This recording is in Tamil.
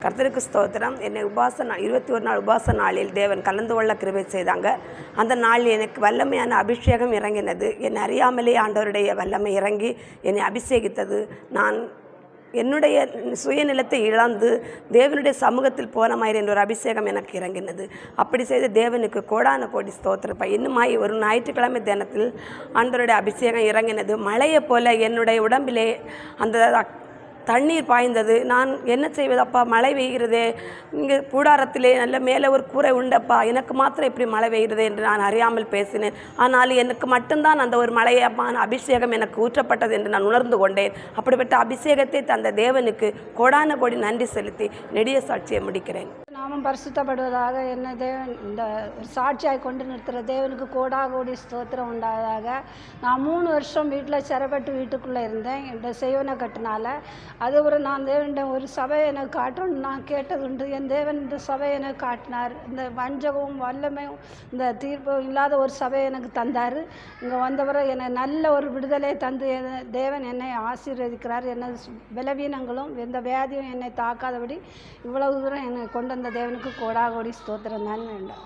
கர்த்தருக்கு ஸ்தோத்திரம். என்னை 21 நாள் உபாச நாளில் தேவன் கலந்து கொள்ள கிருபை செய்தாங்க. அந்த நாள் எனக்கு வல்லமையான அபிஷேகம் இறங்கினது. என்னை அறியாமலே ஆண்டவருடைய வல்லமை இறங்கி என்னை அபிஷேகித்தது. நான் என்னுடைய சுயநிலத்தை இழந்து தேவனுடைய சமூகத்தில் போன மாதிரி என்ற ஒரு அபிஷேகம் எனக்கு இறங்கினது. அப்படி செய்த தேவனுக்கு கோடான கோடி ஸ்தோத்திரப்பா. இன்னுமாய் ஒரு ஞாயிற்றுக்கிழமை தினத்தில் ஆண்டவருடைய அபிஷேகம் இறங்கினது. மழையை போல என்னுடைய உடம்பிலே அந்த தண்ணீர் பாய்ந்தது. நான் என்ன செய்வதப்பா, மழை பெய்கிறதே, இங்கே கூடாரத்திலே நல்ல மேலே ஒரு கூரை உண்டப்பா, எனக்கு மாத்திரம் இப்படி மழை பெய்கிறது என்று நான் அறியாமல் பேசினேன். ஆனால் எனக்கு மட்டும்தான் அந்த ஒரு மழையமான அபிஷேகம் எனக்கு ஊற்றப்பட்டது என்று நான் உணர்ந்து கொண்டேன். அப்படிப்பட்ட அபிஷேகத்தை தந்த தேவனுக்கு கோடான கோடி நன்றி செலுத்தி நெடிய சாட்சியை முடிக்கிறேன். நாமும் பரிசுத்தப்படுவதாக என்ன தேவன் இந்த சாட்சியாய் கொண்டு நிறுத்துகிற தேவனுக்கு கோடி ஸ்தோத்திரம் உண்டாவதாக. நான் 3 வருஷம் வீட்டில் சிறைப்பட்டு வீட்டுக்குள்ளே இருந்தேன். இந்த செய்வனை கட்டினால அதுக்கப்புறம் நான் தேவன் ஒரு சபையை எனக்கு காட்டணும்னு நான் கேட்டது உண்டு. என் தேவன் இந்த சபையை எனக்கு காட்டினார். இந்த வஞ்சகமும் வல்லமையும் இந்த தீர்ப்பும் இல்லாத ஒரு சபையை எனக்கு தந்தார். இங்கே வந்தவரை என்னை நல்ல ஒரு விடுதலை தந்து தேவன் என்னை ஆசீர்வதிக்கிறார். எனது பலவீனங்களும் எந்த வியாதியும் என்னை தாக்காதபடி இவ்வளவு தூரம் என்னை கொண்டு வந்த தேவனுக்கு கோடி ஸ்தோத்திரம் தான் வேண்டும்.